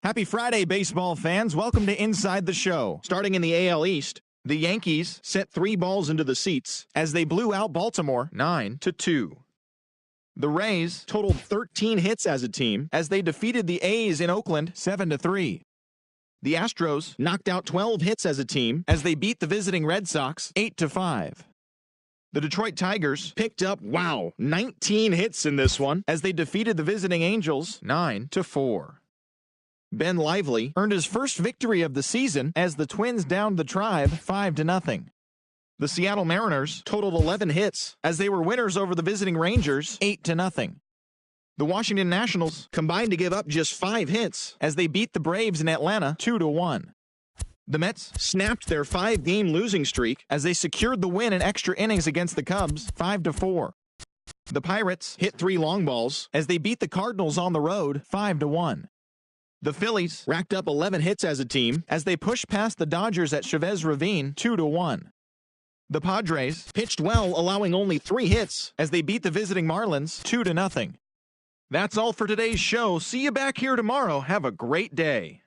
Happy Friday, baseball fans. Welcome to Inside the Show. Starting in the AL East, the Yankees sent 3 balls into the seats as they blew out Baltimore 9-2. The Rays totaled 13 hits as a team as they defeated the A's in Oakland 7-3. The Astros knocked out 12 hits as a team as they beat the visiting Red Sox 8-5. The Detroit Tigers picked up, 19 hits in this one as they defeated the visiting Angels 9-4. Ben Lively earned his first victory of the season as the Twins downed the Tribe 5-0. The Seattle Mariners totaled 11 hits as they were winners over the visiting Rangers 8-0. The Washington Nationals combined to give up just 5 hits as they beat the Braves in Atlanta 2-1. The Mets snapped their 5-game losing streak as they secured the win in extra innings against the Cubs 5-4. The Pirates hit 3 long balls as they beat the Cardinals on the road 5-1. The Phillies racked up 11 hits as a team as they pushed past the Dodgers at Chavez Ravine 2-1. The Padres pitched well, allowing only 3 hits as they beat the visiting Marlins 2-0. That's all for today's show. See you back here tomorrow. Have a great day.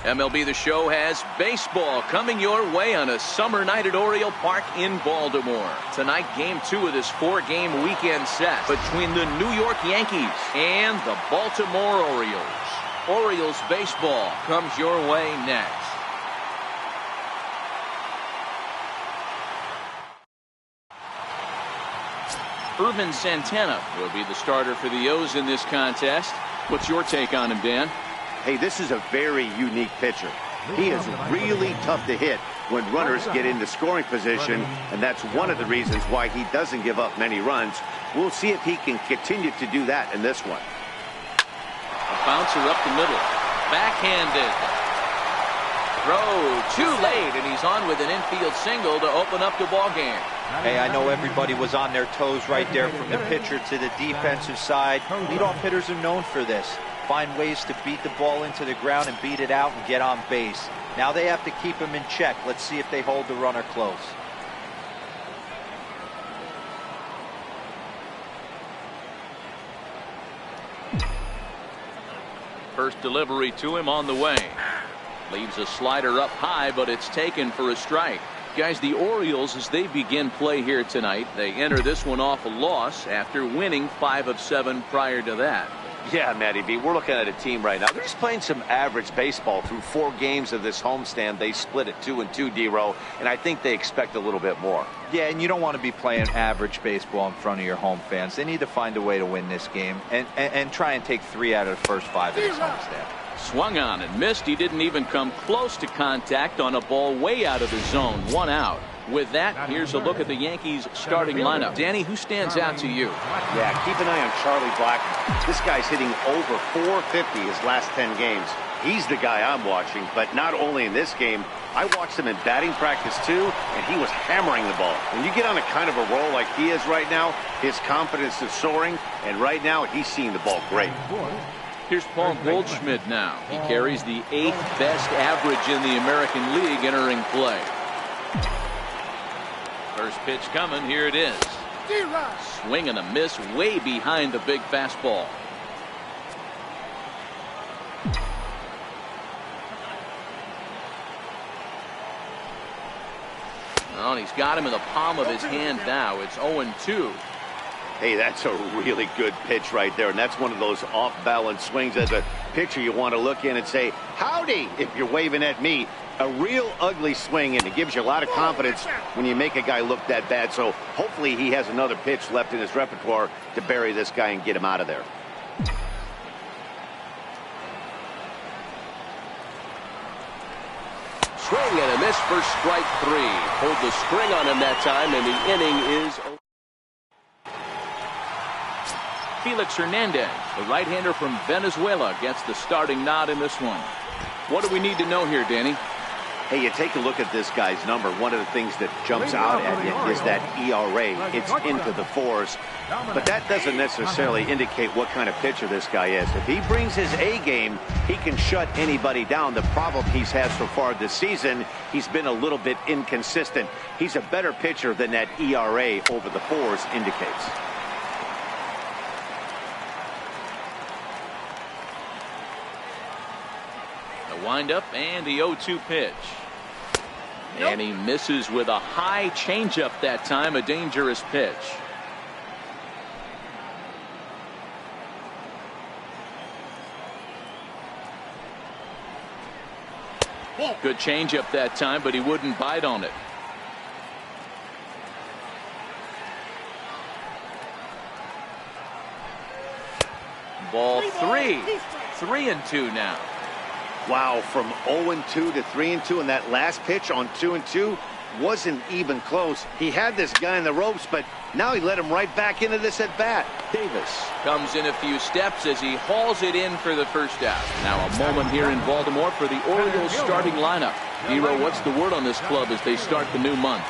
MLB The Show has baseball coming your way on a summer night at Oriole Park in Baltimore. Tonight, Game 2 of this 4-game weekend set between the New York Yankees and the Baltimore Orioles. Orioles baseball comes your way next. Irvin Santana will be the starter for the O's in this contest. What's your take on him, Dan? Hey, this is a very unique pitcher. He is really tough to hit when runners get into scoring position, and that's one of the reasons why he doesn't give up many runs. We'll see if he can continue to do that in this one. A bouncer up the middle. Backhanded. Throw too late, and he's on with an infield single to open up the ball game. Hey, I know everybody was on their toes right there from the pitcher to the defensive side. Leadoff hitters are known for this. find ways to beat the ball into the ground and beat it out and get on base. Now they have to keep him in check. Let's see if they hold the runner close. First delivery to him on the way. Leaves a slider up high, but it's taken for a strike. Guys, the Orioles, as they begin play here tonight, they enter this one off a loss after winning 5 of 7 prior to that. Yeah, Matty B, we're looking at a team right now. They're just playing some average baseball through 4 games of this homestand. They split at 2-2, D-Row, and I think they expect a little bit more. Yeah, and you don't want to be playing average baseball in front of your home fans. They need to find a way to win this game and try and take 3 out of the first 5 of this homestand. Swung on and missed. He didn't even come close to contact on a ball way out of the zone. 1 out. With that, here's a look at the Yankees starting lineup. Danny, who stands out to you? Yeah, keep an eye on Charlie Black. This guy's hitting over .450 his last 10 games. He's the guy I'm watching, but not only in this game. I watched him in batting practice too, and he was hammering the ball. When you get on a kind of a roll like he is right now, his confidence is soaring, and right now he's seeing the ball great. Here's Paul Goldschmidt now. He carries the 8th best average in the American League entering play. First pitch coming. Here it is. Swing and a miss way behind the big fastball. Oh, and he's got him in the palm of his hand now. It's 0-2. Hey, that's a really good pitch right there, and that's one of those off-balance swings. As a pitcher, you want to look in and say, howdy, if you're waving at me. A real ugly swing, and it gives you a lot of confidence when you make a guy look that bad. So hopefully he has another pitch left in his repertoire to bury this guy and get him out of there. Swing and a miss for strike 3. Pulled the string on him that time, and the inning is over. Felix Hernandez, the right-hander from Venezuela, gets the starting nod in this one. What do we need to know here, Danny? Hey, you take a look at this guy's number. One of the things that jumps out at you is that ERA. It's into the 4s. But that doesn't necessarily indicate what kind of pitcher this guy is. If he brings his A game, he can shut anybody down. The problem he's had so far this season, he's been a little bit inconsistent. He's a better pitcher than that ERA over the 4s indicates. The windup and the 0-2 pitch. And he misses with a high changeup that time, a dangerous pitch. Good changeup that time, but he wouldn't bite on it. Ball 3. 3-2 now. Wow, from 0-2 to 3-2, and that last pitch on 2-2 wasn't even close. He had this guy in the ropes, but now he let him right back into this at bat. Davis comes in a few steps as he hauls it in for the first out. Now a moment here in Baltimore for the Orioles starting lineup. Hero, what's the word on this club as they start the new month?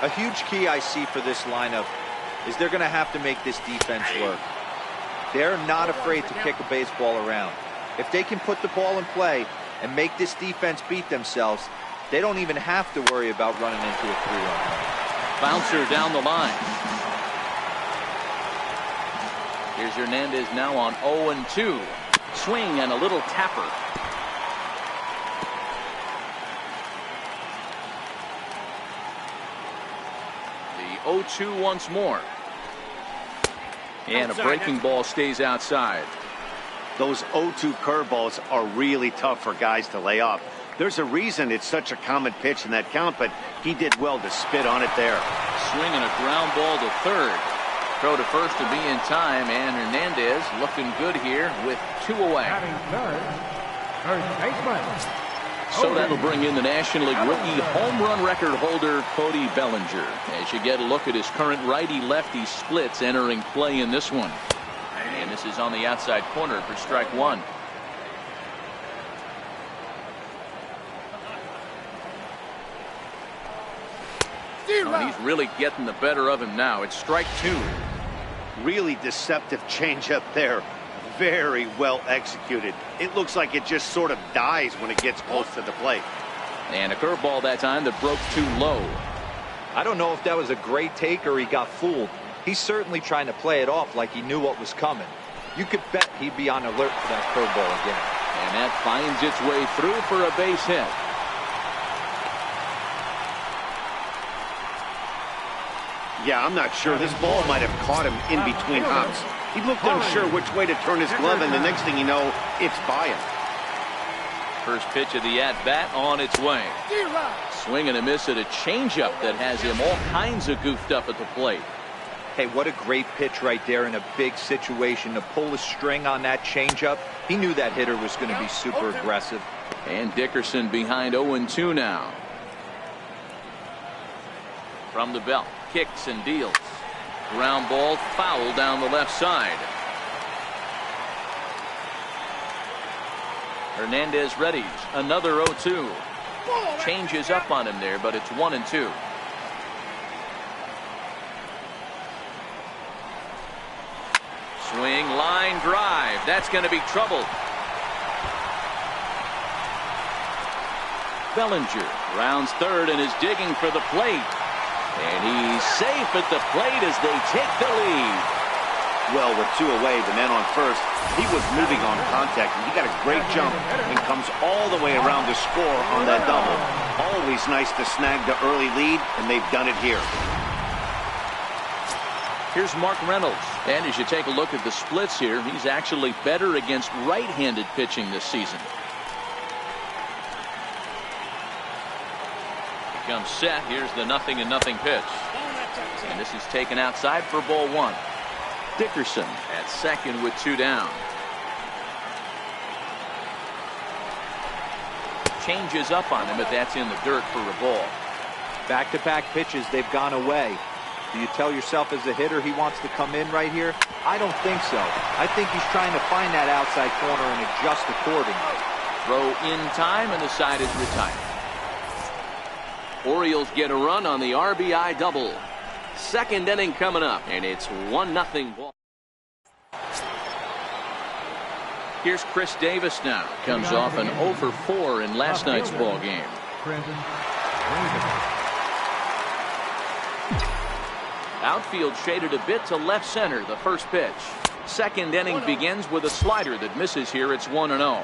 A huge key I see for this lineup is they're going to have to make this defense work. They're not afraid to kick a baseball around. If they can put the ball in play and make this defense beat themselves, they don't even have to worry about running into a 3-run. Bouncer down the line. Here's Hernandez now on 0-2. Swing and a little tapper. The 0-2 once more. And a breaking ball stays outside. Those 0-2 curveballs are really tough for guys to lay off. There's a reason it's such a common pitch in that count, but he did well to spit on it there. Swing and a ground ball to third. Throw to first to be in time, and Hernandez looking good here with 2 away. So that'll bring in the National League rookie home run record holder Cody Bellinger as you get a look at his current righty-lefty splits entering play in this one. And this is on the outside corner for strike 1. Oh, he's really getting the better of him now. It's strike 2. Really deceptive changeup there. very well executed. It looks like it just sort of dies when it gets close to the plate. And a curveball that time that broke too low. I don't know if that was a great take or he got fooled. He's certainly trying to play it off like he knew what was coming. You could bet he'd be on alert for that curveball again. And that finds its way through for a base hit. Yeah, I'm not sure. This ball might have caught him in between hops. He looked unsure which way to turn his glove, and the next thing you know, it's by him. First pitch of the at-bat on its way. Swing and a miss at a changeup that has him all kinds of goofed up at the plate. Hey, what a great pitch right there in a big situation to pull a string on that changeup. He knew that hitter was going to be super aggressive. And Dickerson behind 0-2 now. From the belt, kicks and deals. Ground ball foul down the left side. Hernandez readies another 0-2. Changes up on him there, but it's 1-2. Swing, line drive. That's going to be trouble. Bellinger rounds third and is digging for the plate. And he's safe at the plate as they take the lead. Well, with two away, the man on first, he was moving on contact, and he got a great jump and comes all the way around to score on that double. Always nice to snag the early lead, and they've done it here. Here's Mark Reynolds. And as you take a look at the splits here, he's actually better against right-handed pitching this season. Comes set. Here's the 0-0 pitch. And this is taken outside for ball one. Dickerson at second with two down. Changes up on him, but that's in the dirt for a ball. Back-to-back pitches, they've gone away. Do you tell yourself as a hitter he wants to come in right here? I don't think so. I think he's trying to find that outside corner and adjust accordingly. Throw in time, and the side is retired. Orioles get a run on the RBI double. Second inning coming up, and it's 1-0 ball. Here's Chris Davis now. Comes off an 0-for-4 in last night's ball game. Outfield shaded a bit to left center, the first pitch. Second inning begins with a slider that misses here. It's 1-0.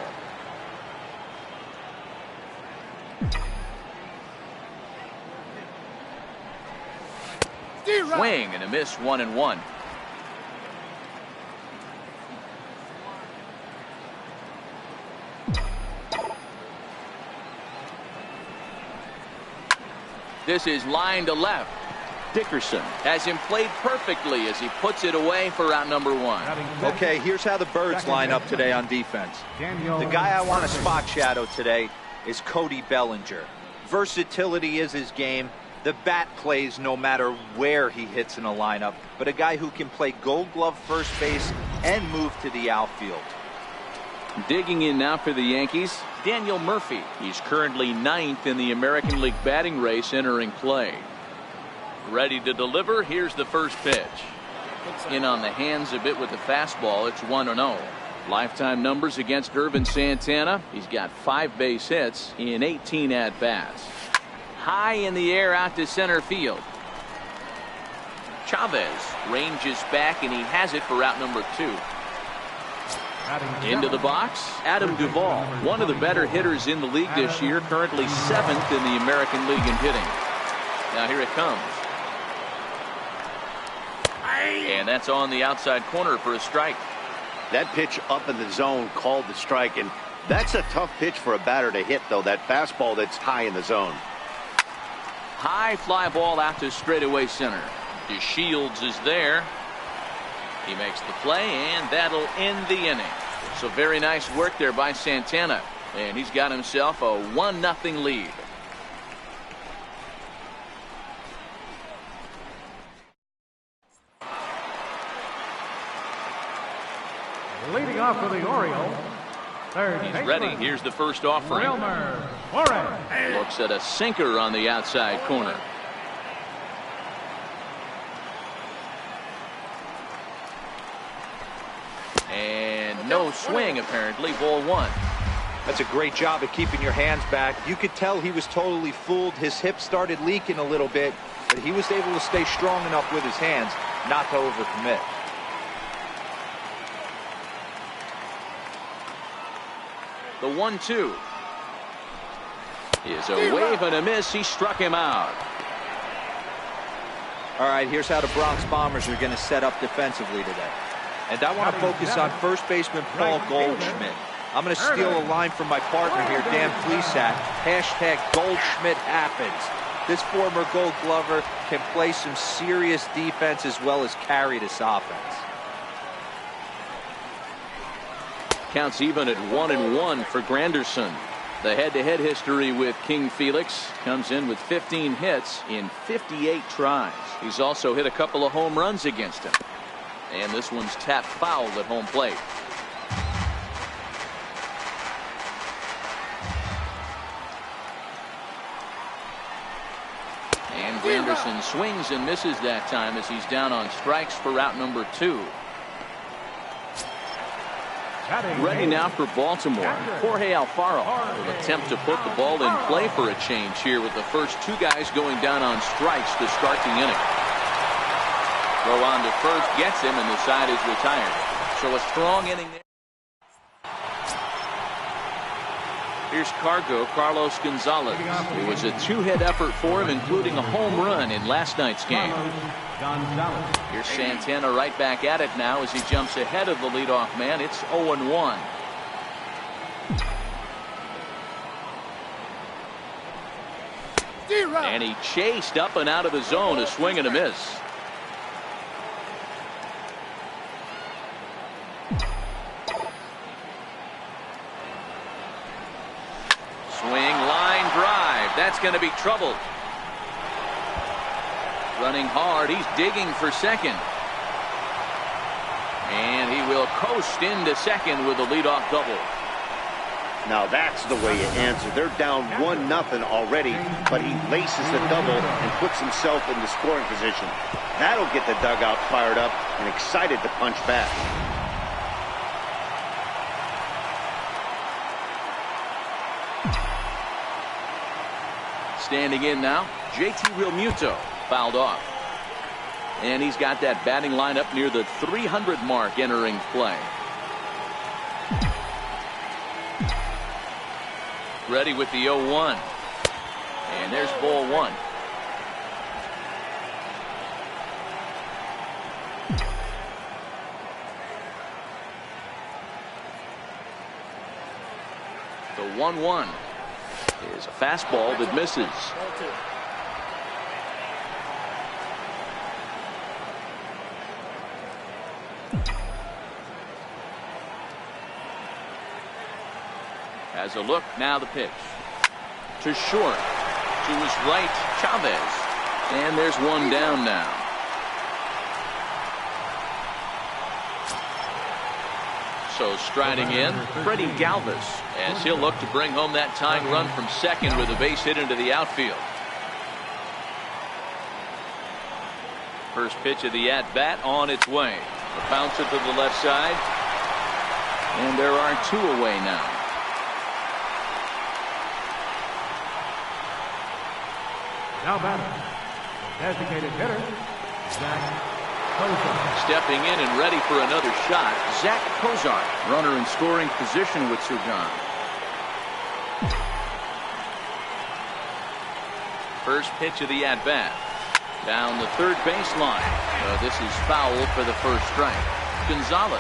Swing and a miss, 1-1. This is line to left. Dickerson has him played perfectly as he puts it away for out number one. Okay, here's how the Birds line up today on defense. The guy I want to spot shadow today is Cody Bellinger. Versatility is his game. The bat plays no matter where he hits in a lineup, but a guy who can play Gold Glove first base and move to the outfield. Digging in now for the Yankees, Daniel Murphy. He's currently 9th in the American League batting race entering play. Ready to deliver. Here's the first pitch. In on the hands a bit with the fastball. It's 1-0. Lifetime numbers against Irvin Santana. He's got 5 base hits in 18 at-bats. High in the air out to center field. Chavez ranges back, and he has it for out number 2. Into the box, Adam Duvall, one of the better hitters in the league this year, currently 7th in the American League in hitting. Now here it comes. And that's on the outside corner for a strike. That pitch up in the zone called the strike, and that's a tough pitch for a batter to hit, though, that fastball that's high in the zone. High fly ball out to straightaway center. DeShields is there. He makes the play, and that'll end the inning. So very nice work there by Santana, and he's got himself a 1-0 lead. Leading off for the Orioles. He's ready. Here's the first offering. Looks at a sinker on the outside corner. And No swing, apparently. Ball 1. That's a great job of keeping your hands back. You could tell he was totally fooled. His hip started leaking a little bit, but he was able to stay strong enough with his hands not to overcommit. The 1-2 is a wave and a miss. He struck him out. All right, here's how the Bronx Bombers are going to set up defensively today. And I want to focus on first baseman Paul Goldschmidt. I'm going to steal a line from my partner here, Dan Plesac. Hashtag Goldschmidt happens. This former Gold Glover can play some serious defense as well as carry this offense. Counts even at 1-1 for Granderson. The head-to-head history with King Felix comes in with 15 hits in 58 tries. He's also hit a couple of home runs against him. And this one's tapped foul at home plate. And Granderson swings and misses that time as he's down on strikes for out number 2. Ready now for Baltimore. Jorge Alfaro will attempt to put the ball in play for a change here with the first 2 guys going down on strikes to start the inning. Throw on to first gets him and the side is retired. So a strong inning there. Here's Carlos Gonzalez. It was a 2-hit effort for him, including a home run in last night's game. Here's Santana right back at it now as he jumps ahead of the leadoff man. It's 0-1. And he chased up and out of the zone, a swing and a miss. Swing, line drive. That's going to be trouble. Running hard. He's digging for second. And he will coast into second with a leadoff double. Now that's the way you answer. They're down 1-0 already, but he laces the double and puts himself in the scoring position. That'll get the dugout fired up and excited to punch back. Standing in now, JT Realmuto fouled off. And he's got that batting lineup near the 300 mark entering play. Ready with the 0-1. And there's ball 1. The 1-1 is a fastball that misses. Has a look, now the pitch. To short. To his right, Chavez. And there's one down now. So striding in, Freddie Galvis, as he'll look to bring home that tying run from second with a base hit into the outfield. First pitch of the at-bat on its way. A bouncer to the left side. And there are 2 away now. Now batter, designated hitter, Zach Kozar. Stepping in and ready for another shot, Zach Kozar. Runner in scoring position with Sugan. First pitch of the at-bat. Down the third baseline. This is foul for the first strike. Gonzalez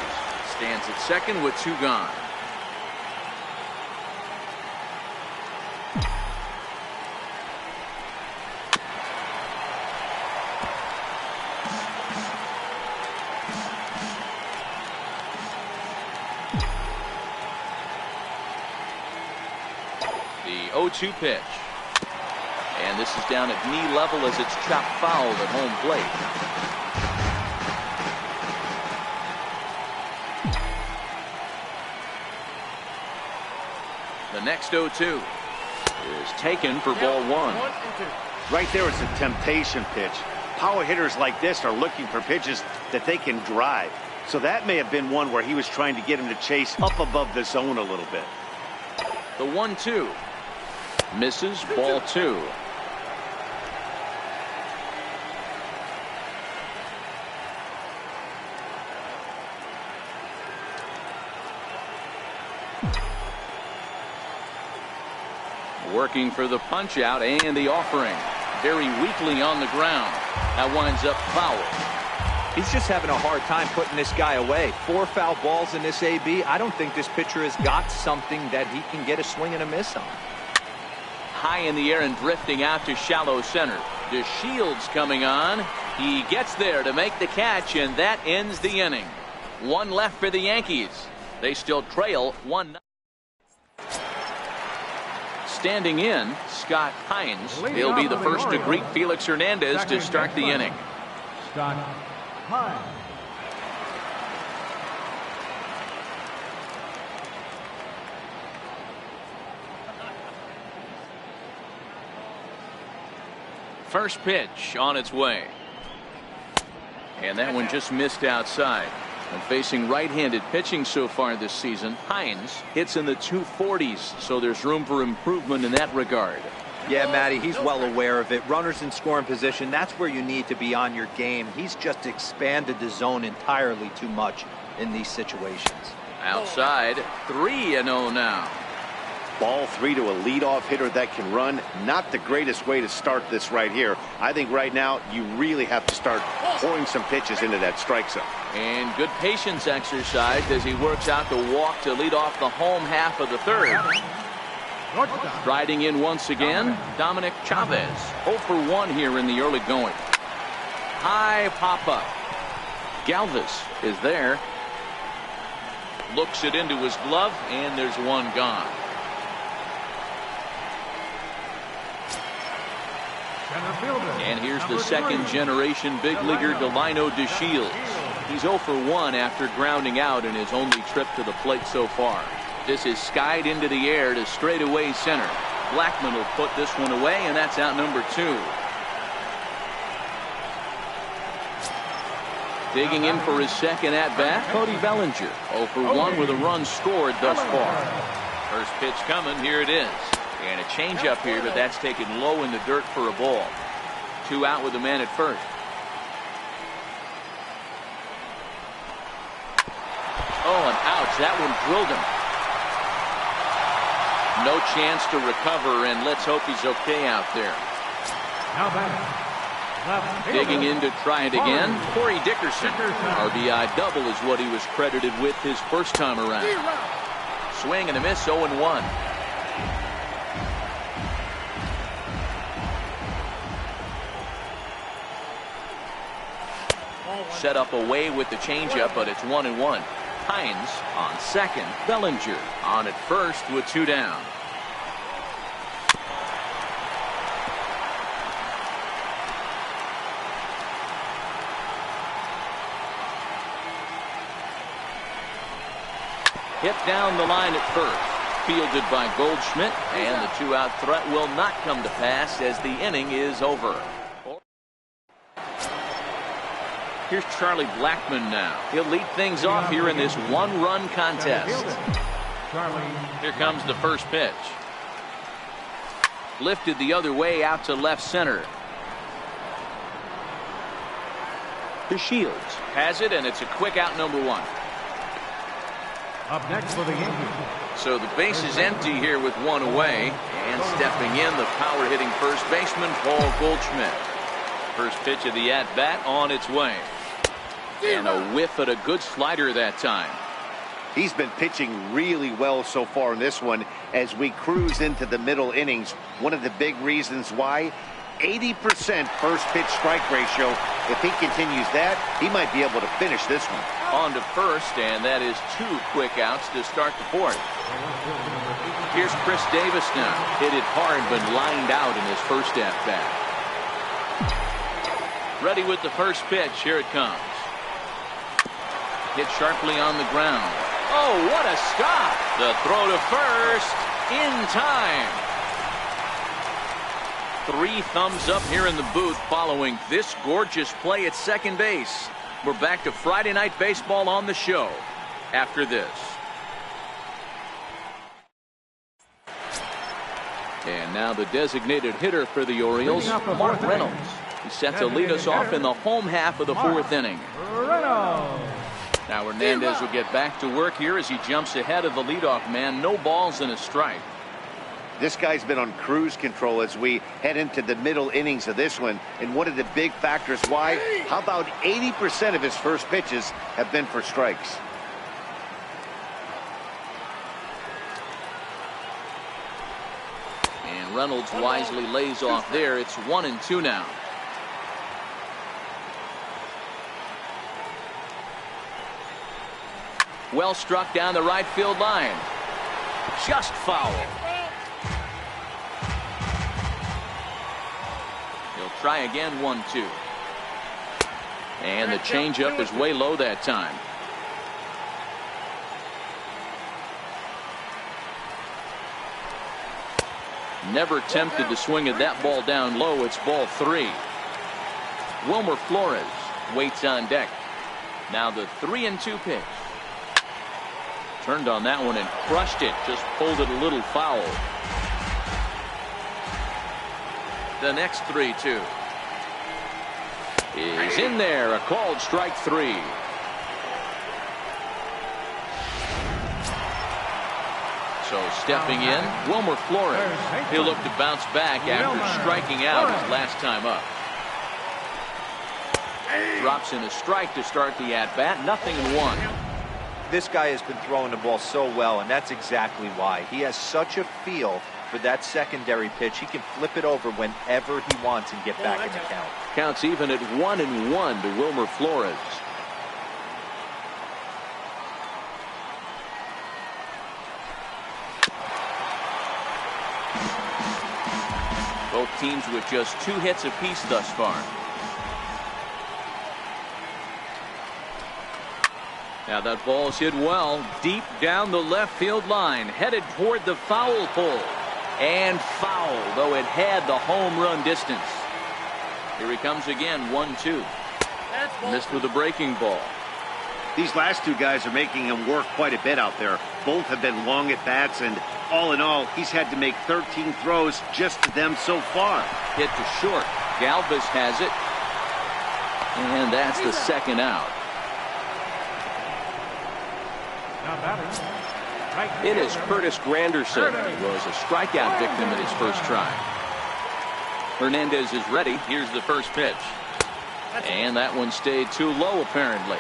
stands at second with 2 gone. The 0-2 pitch. And this is down at knee level as it's chopped foul at home plate. The next 0-2 is taken for ball 1. Right there is a temptation pitch. Power hitters like this are looking for pitches that they can drive. So that may have been one where he was trying to get him to chase up above the zone a little bit. The 1-2. Misses, ball 2. Working for the punch out and the offering. Very weakly on the ground. That winds up foul. He's just having a hard time putting this guy away. 4 foul balls in this AB. I don't think this pitcher has got something that he can get a swing and a miss on. High in the air and drifting out to shallow center. DeShields coming on. He gets there to make the catch, and that ends the inning. 1 left for the Yankees. They still trail 1-0. Standing in, Scott Hines. He'll be the first to greet Felix Hernandez to start the inning. Scott Hines. First pitch on its way. And that one just missed outside. And facing right-handed pitching so far this season, Hines hits in the 240s, so there's room for improvement in that regard. Yeah, Matty, he's well aware of it. Runners in scoring position, that's where you need to be on your game. He's just expanded the zone entirely too much in these situations. Outside, 3-0 now. Ball 3 to a leadoff hitter that can run. Not the greatest way to start this right here. I think right now you really have to start pouring some pitches into that strike zone. And good patience exercise as he works out the walk to lead off the home half of the third. Riding in once again, Dominic Chavez. 0 for 1 here in the early going. High pop-up. Galvis is there. Looks it into his glove, and there's one gone. And here's the second-generation big leaguer Delino DeShields. He's 0 for 1 after grounding out in his only trip to the plate so far. This is skied into the air to straightaway center. Blackman will put this one away, and that's out number 2. Digging in for his second at-bat, Cody Bellinger. 0 for 1 with a run scored thus far. First pitch coming, here it is. And a changeup here, but that's taken low in the dirt for a ball. 2 out with a man at first. Oh, and ouch. That one drilled him. No chance to recover, and let's hope he's okay out there. Now back. Digging in to try it again, Corey Dickerson. RBI double is what he was credited with his first time around. Swing and a miss, 0-1. Set up away with the changeup, but it's 1-1. Hines on second. Bellinger on at first with 2 down. Hit down the line at first. Fielded by Goldschmidt, and the 2-out threat will not come to pass as the inning is over. Here's Charlie Blackman now. He'll lead things off here in this 1-run contest. Here comes the first pitch. Lifted the other way out to left center. DeShields has it, and it's a quick out, number 1. Up next for the Yankees. So the base is empty here with 1 away. And stepping in, the power-hitting first baseman, Paul Goldschmidt. First pitch of the at-bat on its way. And a whiff at a good slider that time. He's been pitching really well so far in this one as we cruise into the middle innings. One of the big reasons why, 80% first pitch strike ratio. If he continues that, he might be able to finish this one. On to first, and that is 2 quick outs to start the 4th. Here's Chris Davis now. Hit it hard, but lined out in his first at-bat. Ready with the first pitch. Here it comes. Hit sharply on the ground. Oh, what a stop! The throw to first in time. 3 thumbs up here in the booth following this gorgeous play at second base. We're back to Friday Night Baseball on the show after this. And now the designated hitter for the Orioles, Mark Reynolds. He's set to lead us off in the home half of the fourth inning. Now Hernandez will get back to work here as he jumps ahead of the leadoff man. No balls and a strike. This guy's been on cruise control as we head into the middle innings of this one. And one of the big factors why, how about 80% of his first pitches have been for strikes? And Reynolds wisely lays off there. It's 1-2 now. Well struck down the right field line. Just foul. He'll try again, 1-2. And the changeup is way low that time. Never tempted to swing at that ball down low. It's ball 3. Wilmer Flores waits on deck. Now the 3-2 pitch. Turned on that one and crushed it. Just pulled it a little foul. The next 3-2 is in there. A called strike 3. So stepping in, Wilmer Flores. He'll look to bounce back after striking out his last time up. Drops in a strike to start the at-bat. 0-1. This guy has been throwing the ball so well, and that's exactly why. He has such a feel for that secondary pitch. He can flip it over whenever he wants and get back in the count. Counts even at 1-1 to Wilmer Flores. Both teams with just 2 hits apiece thus far. Now that ball's hit well deep down the left field line, headed toward the foul pole, and foul, though it had the home run distance. Here he comes again, 1-2. Missed with a breaking ball. These last 2 guys are making him work quite a bit out there. Both have been long at bats, and all in all, he's had to make 13 throws just to them so far. Hit to short. Galvis has it, and that's the second out. It is Curtis Granderson. He was a strikeout victim in his first try. Hernandez is ready. Here's the first pitch. And that one stayed too low, apparently.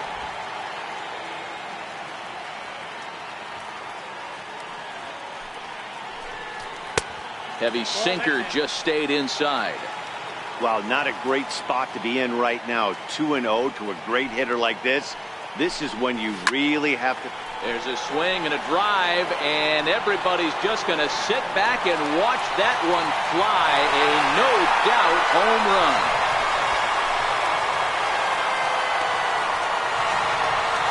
Heavy sinker just stayed inside. Wow, not a great spot to be in right now. 2-0 to a great hitter like this. This is when you really have to. There's a swing and a drive, and everybody's just going to sit back and watch that one fly. A no-doubt home run.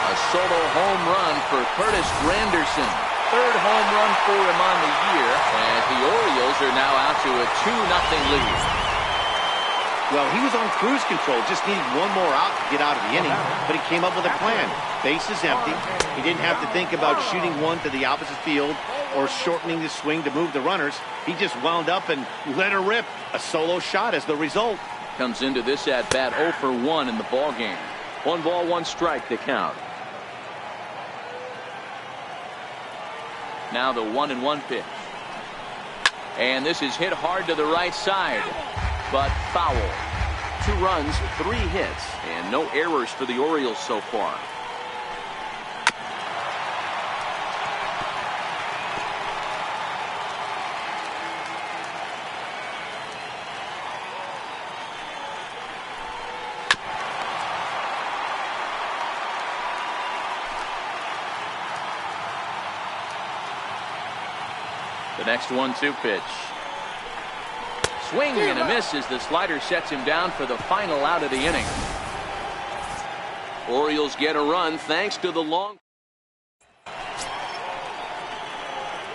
A solo home run for Curtis Granderson. 3rd home run for him on the year, and the Orioles are now out to a 2-0 lead. Well, he was on cruise control, just needed one more out to get out of the inning, but he came up with a plan. Bases empty. He didn't have to think about shooting one to the opposite field or shortening the swing to move the runners. He just wound up and let her rip. A solo shot as the result. Comes into this at-bat 0 for 1 in the ballgame. 1 ball, 1 strike to count. Now the 1-1 pitch. And this is hit hard to the right side, but foul. 2 runs, 3 hits, and no errors for the Orioles so far. The next 1-2 pitch. Swing and a miss as the slider sets him down for the final out of the inning. Orioles get a run thanks to the long.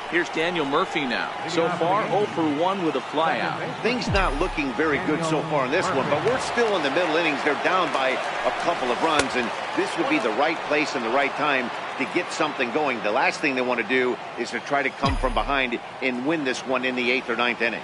Here's Daniel Murphy now. So far, 0 for 1 with a flyout. Things not looking very good so far in this one, but we're still in the middle innings. They're down by a couple of runs, and this would be the right place and the right time to get something going. The last thing they want to do is to try to come from behind and win this one in the 8th or 9th inning.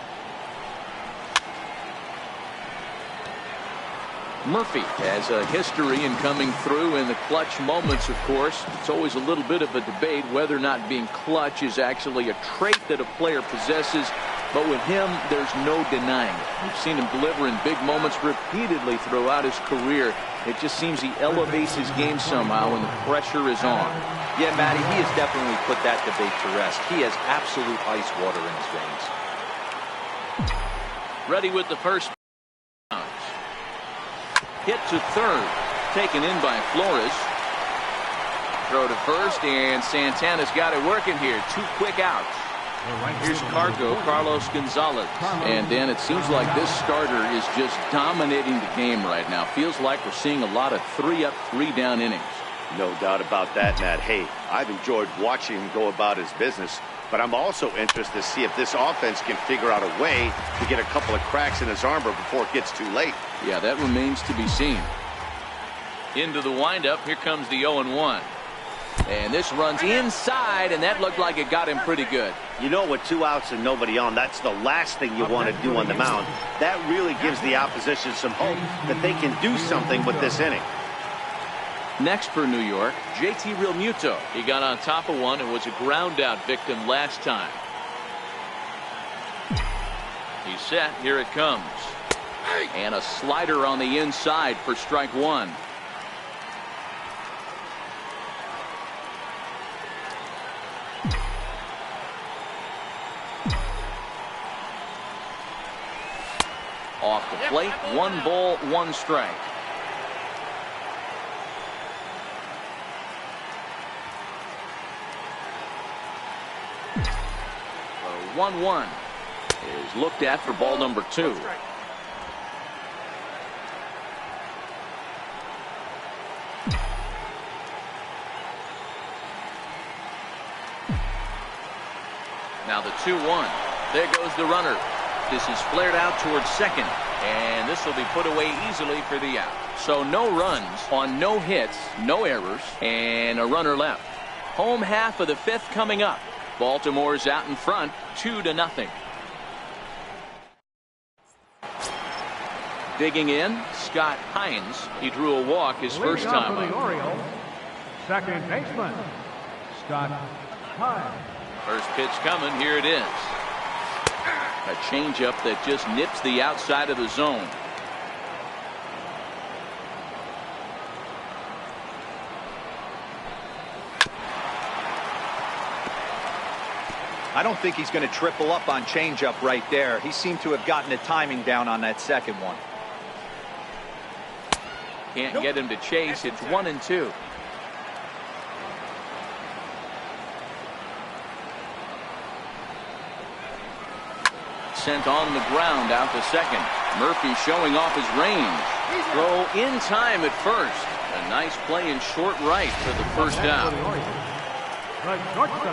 Murphy has a history in coming through in the clutch moments, of course. It's always a little bit of a debate whether or not being clutch is actually a trait that a player possesses. But with him, there's no denying it. We've seen him deliver in big moments repeatedly throughout his career. It just seems he elevates his game somehow when the pressure is on. Yeah, Matty, he has definitely put that debate to rest. He has absolute ice water in his veins. Ready with the first. Hit to third. Taken in by Flores. Throw to first, and Santana's got it working here. 2 quick outs. Here's Carlos Gonzalez. And then it seems like this starter is just dominating the game right now. Feels like we're seeing a lot of 3-up, 3-down innings. No doubt about that, Matt. Hey, I've enjoyed watching him go about his business, but I'm also interested to see if this offense can figure out a way to get a couple of cracks in his armor before it gets too late. Yeah, that remains to be seen. Into the windup, here comes the 0-1. And this runs inside, and that looked like it got him pretty good. You know, with 2 outs and nobody on, that's the last thing you want to do on the mound. That really gives the opposition some hope that they can do something with this inning. Next for New York, JT Realmuto. He got on top of one and was a ground out victim last time. He's set. Here it comes. And a slider on the inside for strike 1. Off the plate, 1 ball, 1 strike. 1-1 is looked at for ball number 2. Now the 2-1. There goes the runner. This is flared out towards second, and this will be put away easily for the out. So no runs on no hits, no errors, and a runner left. Home half of the 5th coming up. Baltimore's out in front, 2-0. Digging in, Scott Hines. He drew a walk his first time for the up. Orioles, second baseman, Scott Hines. First pitch coming, here it is. A changeup that just nips the outside of the zone. I don't think he's going to triple up on changeup right there. He seemed to have gotten the timing down on that second one. Can't get him to chase. It's 1-2. Sent on the ground out to second. Murphy showing off his range. Throw in time at first. A nice play in short right for the first out.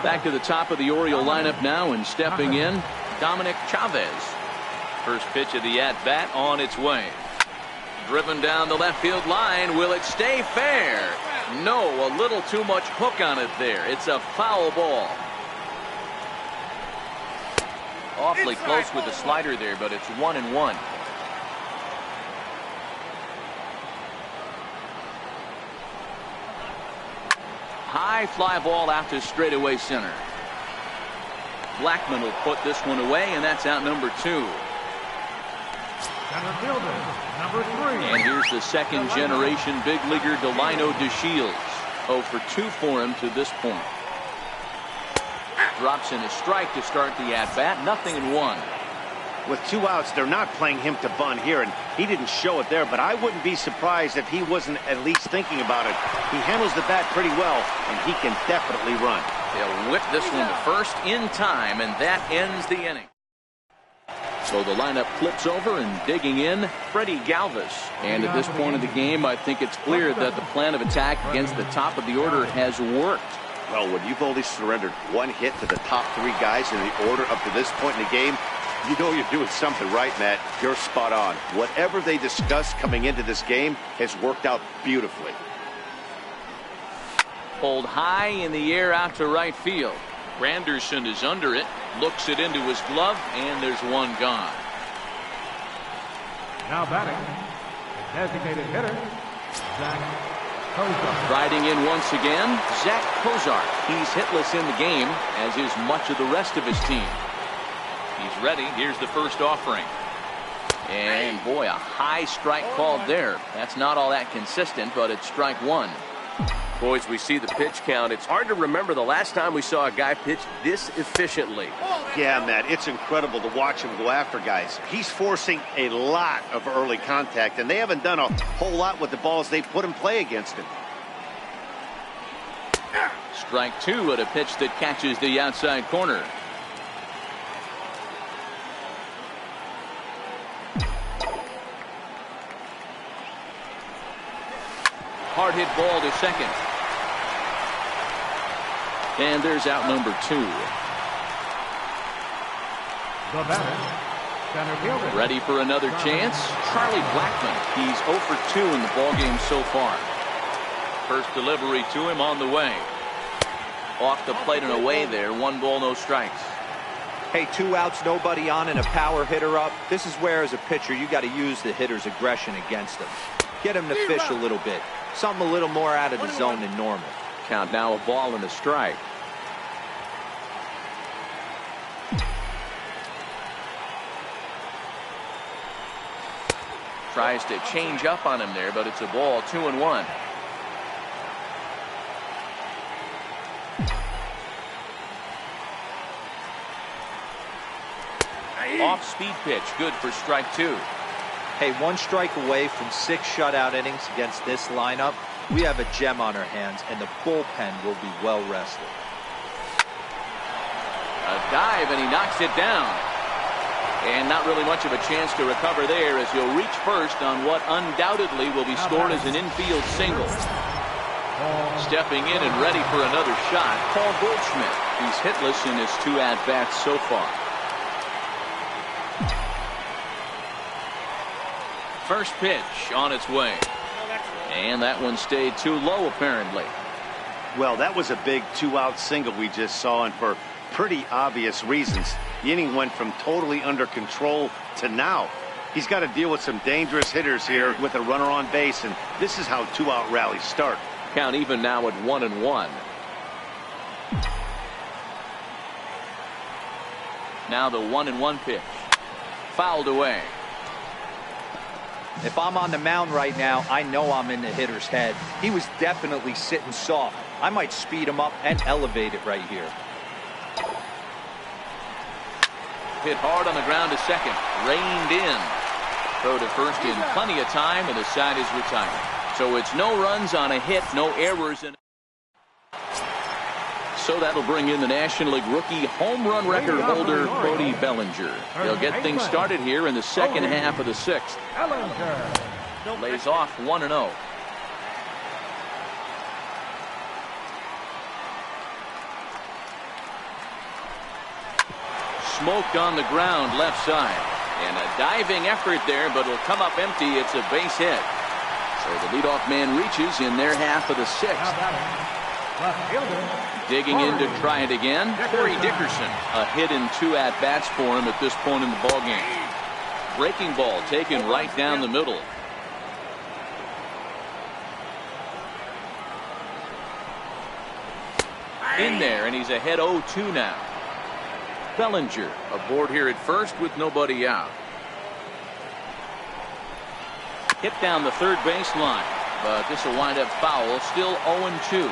Back to the top of the Oriole lineup now, and stepping in, Dominic Chavez. First pitch of the at-bat on its way. Driven down the left field line. Will it stay fair? No, a little too much hook on it there. It's a foul ball. Awfully close with the slider there, but it's 1-1. High fly ball out to straightaway center. Blackman will put this one away, and that's out number 2. Center fielder, number 3. And here's the second generation big leaguer Delino DeShields. 0 for 2 for him to this point. Drops in a strike to start the at-bat. 0-1. With 2 outs, they're not playing him to bunt here, and he didn't show it there, but I wouldn't be surprised if he wasn't at least thinking about it. He handles the bat pretty well, and he can definitely run. They'll whip this one to first in time, and that ends the inning. So the lineup flips over, and digging in, Freddie Galvis. And at this point of the game, I think it's clear that the plan of attack against the top of the order has worked. Well, when you've only surrendered one hit to the top three guys in the order up to this point in the game, you know you're doing something right, Matt. You're spot on. Whatever they discussed coming into this game has worked out beautifully. Pulled high in the air out to right field. Granderson is under it, looks it into his glove, and there's one gone. Now batting, the designated hitter, Zach Kozar. Riding in once again, Zach Kozar. He's hitless in the game, as is much of the rest of his team. He's ready. Here's the first offering. And boy, a high strike called there. That's not all that consistent, but it's strike one. Boys, we see the pitch count. It's hard to remember the last time we saw a guy pitch this efficiently. Yeah, Matt, it's incredible to watch him go after guys. He's forcing a lot of early contact, and they haven't done a whole lot with the balls they put in play against him. Strike two at a pitch that catches the outside corner. Hard hit ball to second. And there's out number two. The batter, center fielder. Ready for another chance. Charlie Blackmon. He's 0 for 2 in the ballgame so far. First delivery to him on the way. Off the plate and away there. 1 ball, no strikes. Hey, 2 outs, nobody on, and a power hitter up. This is where, as a pitcher, you got to use the hitter's aggression against him. Get him to fish a little bit. Something a little more out of the zone than normal. Count now, a ball and a strike. Tries to change up on him there, but it's a ball. 2-1. Off-speed pitch, good for strike 2. Hey, 1 strike away from 6 shutout innings against this lineup. We have a gem on our hands, and the bullpen will be well rested. A dive, and he knocks it down. And not really much of a chance to recover there, as he'll reach first on what undoubtedly will be scored as an infield single. Stepping in and ready for another shot, Paul Goldschmidt. He's hitless in his 2 at-bats so far. First pitch on its way. And that one stayed too low, apparently. Well, that was a big 2-out single we just saw, and for pretty obvious reasons. The inning went from totally under control to now. He's got to deal with some dangerous hitters here with a runner on base, and this is how 2-out rallies start. Count even now at 1-1. Now the 1-1 pitch. Fouled away. If I'm on the mound right now, I know I'm in the hitter's head. He was definitely sitting soft. I might speed him up and elevate it right here. Hit hard on the ground to second. Reined in. Throw to first in plenty of time, and the side is retired. So it's no runs on a hit, no errors. So that'll bring in the National League rookie home run record holder, Cody Bellinger. They'll get things started here in the second half of the 6th. Lays off 1-0. Smoked on the ground left side. And a diving effort there, but it'll come up empty. It's a base hit. So the leadoff man reaches in their half of the 6th. Digging in to try it again, Corey Dickerson. A hit in 2 at-bats for him at this point in the ballgame. Breaking ball taken right down the middle. In there, and he's ahead 0-2 now. Bellinger aboard here at first with nobody out. Hit down the third baseline, but this will wind up foul. Still 0-2.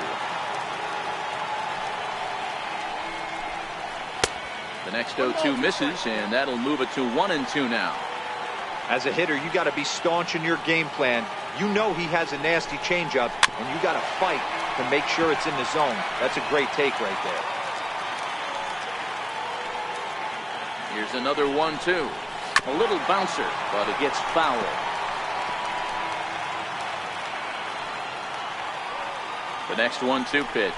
The next 0-2 misses, and that'll move it to 1-2 now. As a hitter, you got to be staunch in your game plan. You know he has a nasty changeup, and you got to fight to make sure it's in the zone. That's a great take right there. Here's another 1-2. A little bouncer, but it gets foul. The next 1-2 pitch.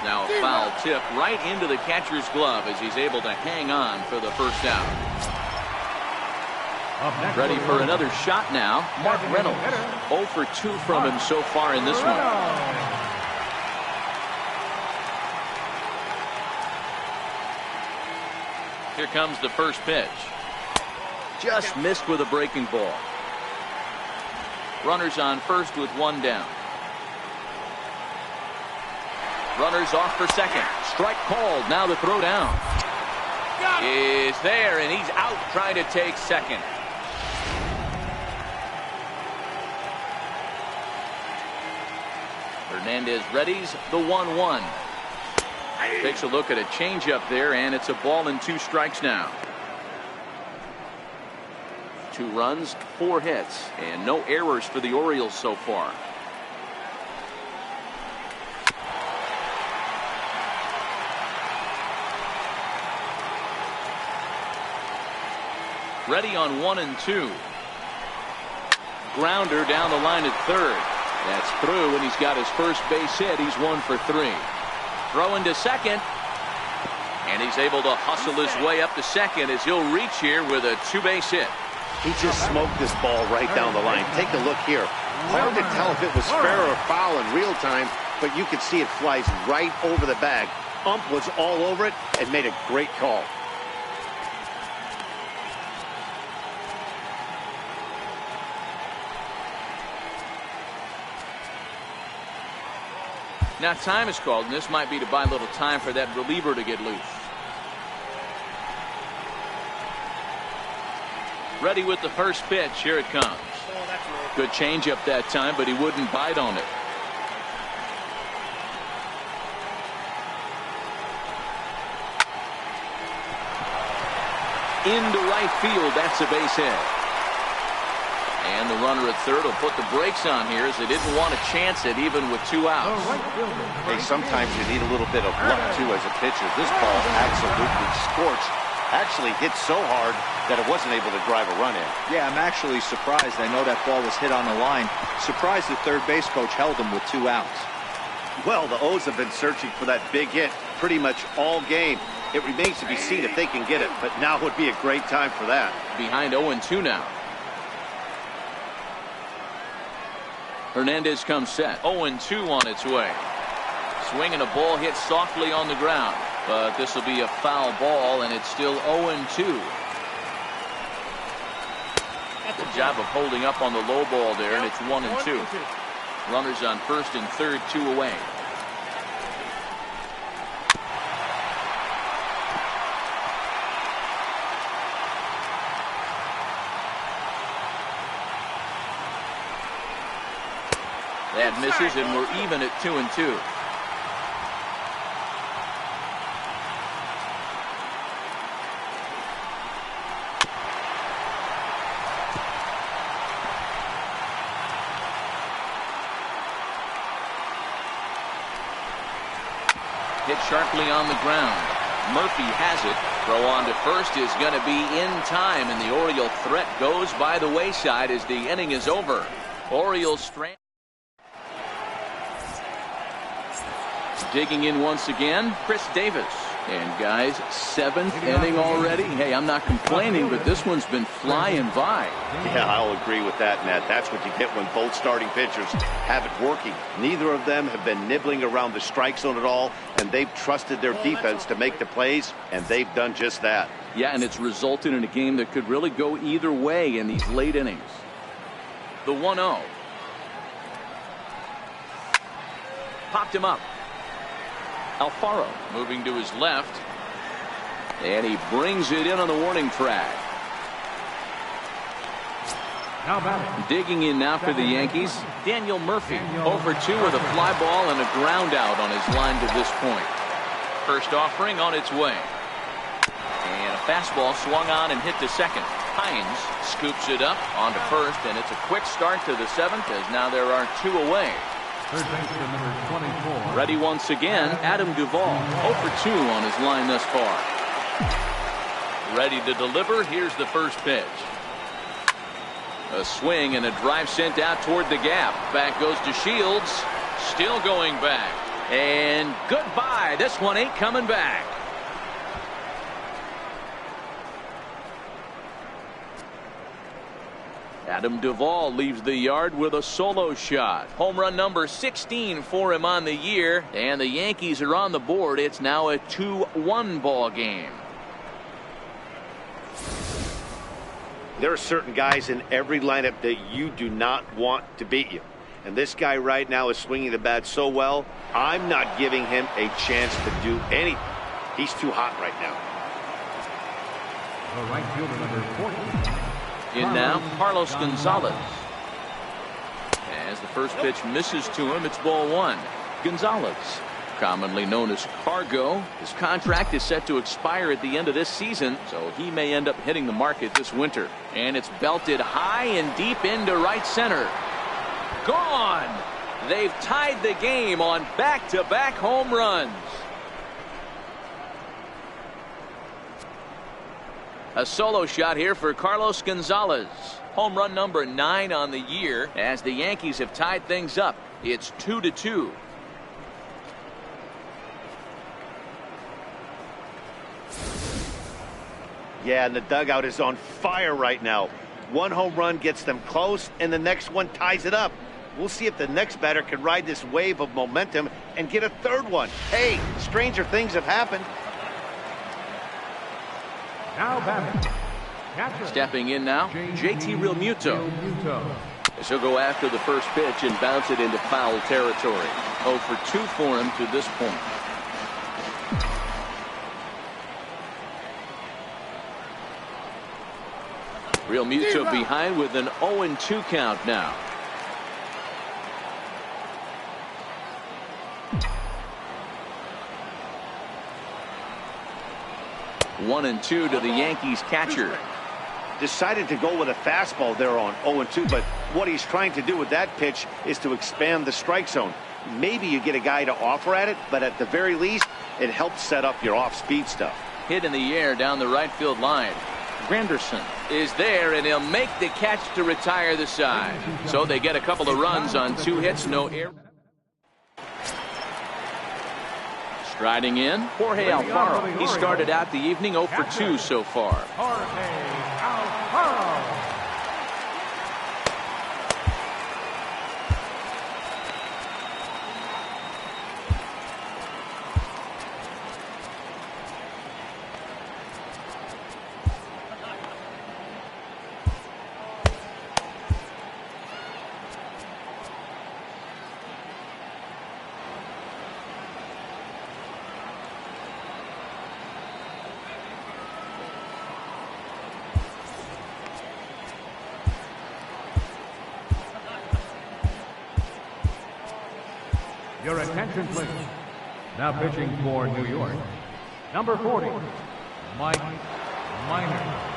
Now a foul tip right into the catcher's glove as he's able to hang on for the first out. Ready for another shot now. Mark Reynolds. 0 for 2 from him so far in this one. Here comes the first pitch. Just missed with a breaking ball. Runners on first with one down. Runners off for second. Strike called. Now the throw down is there, and he's out trying to take second. Hernandez readies the 1-1. Takes a look at a changeup there, and it's a ball and 2 strikes now. 2 runs, 4 hits, and no errors for the Orioles so far. Ready on 1 and 2. Grounder down the line at third. That's through, and he's got his first base hit. He's 1 for 3. Throw into second, and he's able to hustle his way up to second as he'll reach here with a 2-base hit. He just smoked this ball right down the line. Take a look here. Hard to tell if it was fair or foul in real time, but you can see it flies right over the bag. Ump was all over it and made a great call. Now time is called, and this might be to buy a little time for that reliever to get loose. Ready with the first pitch. Here it comes. Good changeup that time, but he wouldn't bite on it. Into right field. That's a base hit. And the runner at third will put the brakes on here as they didn't want to chance it even with 2 outs. Hey, sometimes you need a little bit of luck too as a pitcher. This ball absolutely scorched. Actually hit so hard that it wasn't able to drive a run in. Yeah, I'm actually surprised. I know that ball was hit on the line. Surprised the third base coach held him with 2 outs. Well, the O's have been searching for that big hit pretty much all game. It remains to be seen if they can get it, but now would be a great time for that. Behind 0-2 now. Hernandez comes set. 0-2 on its way. Swinging a ball hit softly on the ground. But this will be a foul ball, and it's still 0-2. Good job of holding up on the low ball there, and it's 1-2. Runners on first and third, 2 away. That misses, and we're even at 2-2. Hit sharply on the ground. Murphy has it. Throw on to first is going to be in time, and the Oriole threat goes by the wayside as the inning is over. Orioles strand. Digging in once again, Chris Davis. And guys, 7th inning already. Hey, I'm not complaining, but this one's been flying by. Yeah, I'll agree with that, Nat. That's what you get when both starting pitchers have it working. Neither of them have been nibbling around the strike zone at all, and they've trusted their defense to make the plays, and they've done just that. Yeah, and it's resulted in a game that could really go either way in these late innings. The 1-0. Popped him up. Alfaro moving to his left, and he brings it in on the warning track. Digging in now for the Yankees, Daniel Murphy. 0 for 2 with a fly ball and a ground out on his line to this point. First offering on its way. And a fastball swung on and hit to second. Hines scoops it up onto first, and it's a quick start to the 7th as now there are 2 away. Third baseman number 24. Ready once again, Adam Duvall. 0 for 2 on his line thus far. Ready to deliver. Here's the first pitch. A swing and a drive sent out toward the gap. Back goes to Shields. Still going back. And goodbye. This one ain't coming back. Adam Duvall leaves the yard with a solo shot. Home run number 16 for him on the year. And the Yankees are on the board. It's now a 2-1 ball game. There are certain guys in every lineup that you do not want to beat you. And this guy right now is swinging the bat so well, I'm not giving him a chance to do anything. He's too hot right now. The right fielder, number 14. In now, Carlos Gonzalez. As the first pitch misses to him, it's ball one. Gonzalez, commonly known as Cargo, his contract is set to expire at the end of this season, so he may end up hitting the market this winter. And it's belted high and deep into right center. Gone! They've tied the game on back-to-back home runs. A solo shot here for Carlos Gonzalez. Home run number 9 on the year as the Yankees have tied things up. It's 2-2. Yeah, and the dugout is on fire right now. One home run gets them close, and the next one ties it up. We'll see if the next batter can ride this wave of momentum and get a third one. Hey, stranger things have happened. Now batting. Catcher. Stepping in now, JT Realmuto. As he'll go after the first pitch and bounce it into foul territory. 0 for 2 for him to this point. Realmuto behind with an 0-2 count now. 1-2 to the Yankees catcher. Decided to go with a fastball there on 0-2, but what he's trying to do with that pitch is to expand the strike zone. Maybe you get a guy to offer at it, but at the very least, it helps set up your off-speed stuff. Hit in the air down the right field line. Granderson is there, and he'll make the catch to retire the side. So they get a couple of runs on 2 hits, no error. Striding in, Jorge Alfaro. He started out the evening 0 for 2 so far. Jorge Alfaro. Your attention, please. Now pitching for New York, number 40, Mike Minor.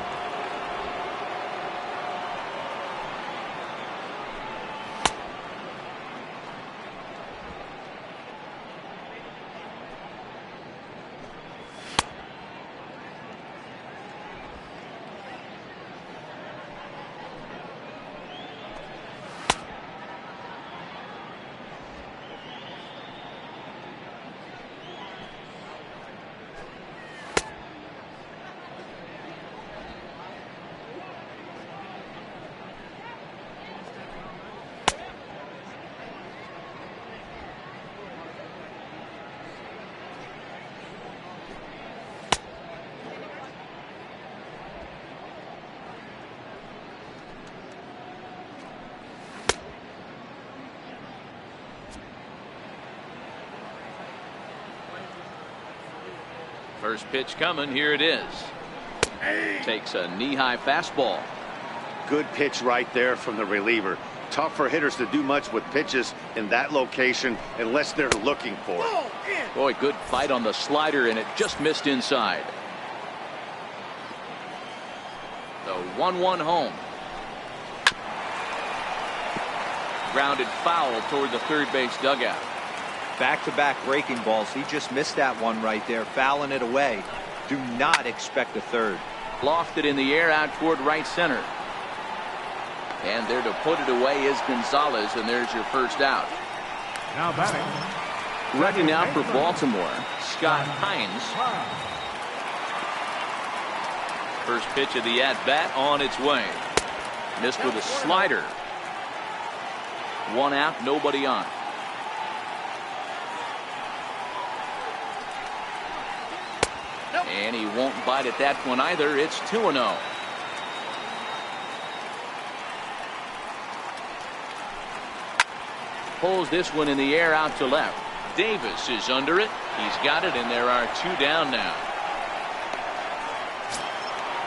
First pitch coming. Here it is. Takes a knee-high fastball. Good pitch right there from the reliever. Tough for hitters to do much with pitches in that location unless they're looking for it. Boy, good fight on the slider, and it just missed inside. The 1-1 home. Grounded foul toward the third base dugout. Back-to-back breaking balls. He just missed that one right there, fouling it away. Do not expect a third. Lofted in the air out toward right center. And there to put it away is Gonzalez, and there's your first out. Now batting, Ready now for Baltimore, Scott Hines. First pitch of the at-bat on its way. Missed with a slider. 1 out, nobody on. And he won't bite at that one either. It's 2-0. Pulls this one in the air out to left. Davis is under it. He's got it, and there are 2 down now.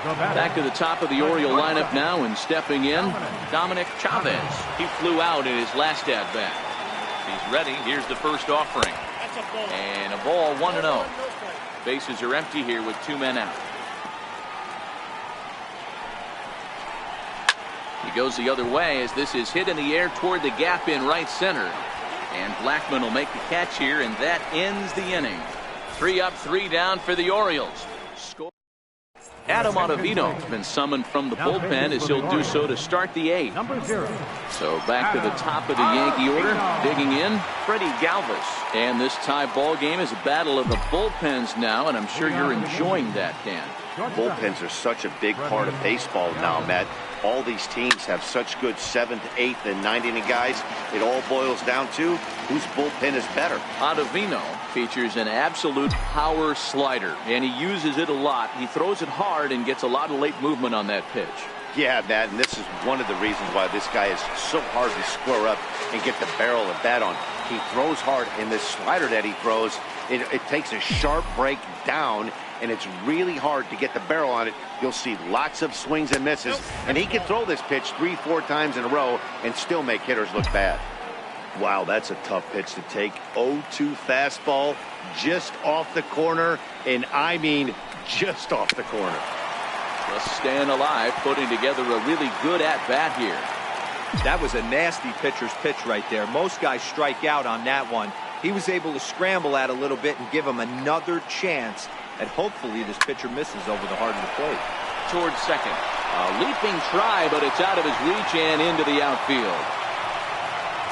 Back to the top of the Oriole lineup now, and stepping in, Dominic Chavez. He flew out in his last at-bat. He's ready. Here's the first offering. And a ball, 1-0. Bases are empty here with 2 men out. He goes the other way as this is hit in the air toward the gap in right center. And Blackman will make the catch here, and that ends the inning. 3 up, 3 down for the Orioles. Adam Ottavino has been summoned from the bullpen as he'll do so to start the 8th. So back to the top of the Yankee order, digging in, Freddie Galvis. And this tie ball game is a battle of the bullpens now, and I'm sure you're enjoying that, Dan. Bullpens are such a big part of baseball now, Matt. All these teams have such good 7th, 8th, and 9th inning guys. It all boils down to whose bullpen is better. Ottavino features an absolute power slider, and he uses it a lot. He throws it hard and gets a lot of late movement on that pitch. Yeah, Matt, and this is one of the reasons why this guy is so hard to square up and get the barrel of bat on. He throws hard, and this slider that he throws, it takes a sharp break down, and it's really hard to get the barrel on it. You'll see lots of swings and misses, and he can throw this pitch 3-4 times in a row and still make hitters look bad. Wow, that's a tough pitch to take. 0-2 fastball just off the corner, and I mean just off the corner. Just staying alive, putting together a really good at-bat here. That was a nasty pitcher's pitch right there. Most guys strike out on that one. He was able to scramble at a little bit and give him another chance. And hopefully this pitcher misses over the heart of the plate. Towards second. A leaping try, but it's out of his reach and into the outfield.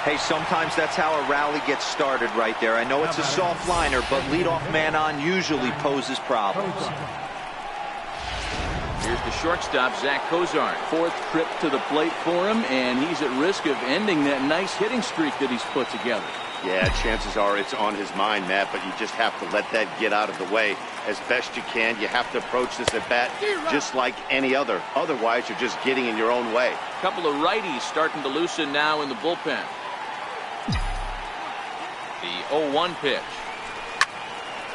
Hey, sometimes that's how a rally gets started right there. I know it's a soft liner, but leadoff man on usually poses problems. Here's the shortstop, Zach Cozart. 4th trip to the plate for him, and he's at risk of ending that nice hitting streak that he's put together. Yeah, chances are it's on his mind, Matt, but you just have to let that get out of the way as best you can. You have to approach this at bat just like any other. Otherwise, you're just getting in your own way. A couple of righties starting to loosen now in the bullpen. The 0-1 pitch.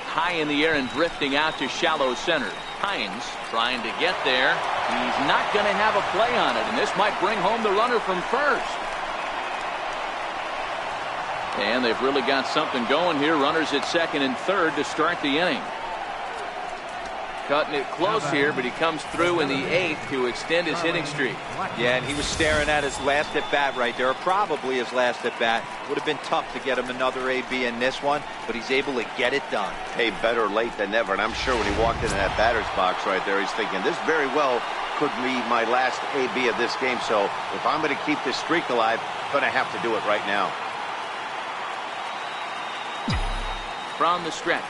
High in the air and drifting out to shallow center. Hines trying to get there. He's not going to have a play on it, and this might bring home the runner from first. And they've really got something going here. Runners at second and third to start the inning. Cutting it close here, but he comes through in the 8th to extend his hitting streak. Yeah, and he was staring at his last at bat right there, or probably his last at bat. Would have been tough to get him another AB in this one, but he's able to get it done. Hey, better late than never, and I'm sure when he walked into that batter's box right there, he's thinking, this very well could be my last AB of this game, so if I'm going to keep this streak alive, I'm going to have to do it right now. From the stretch.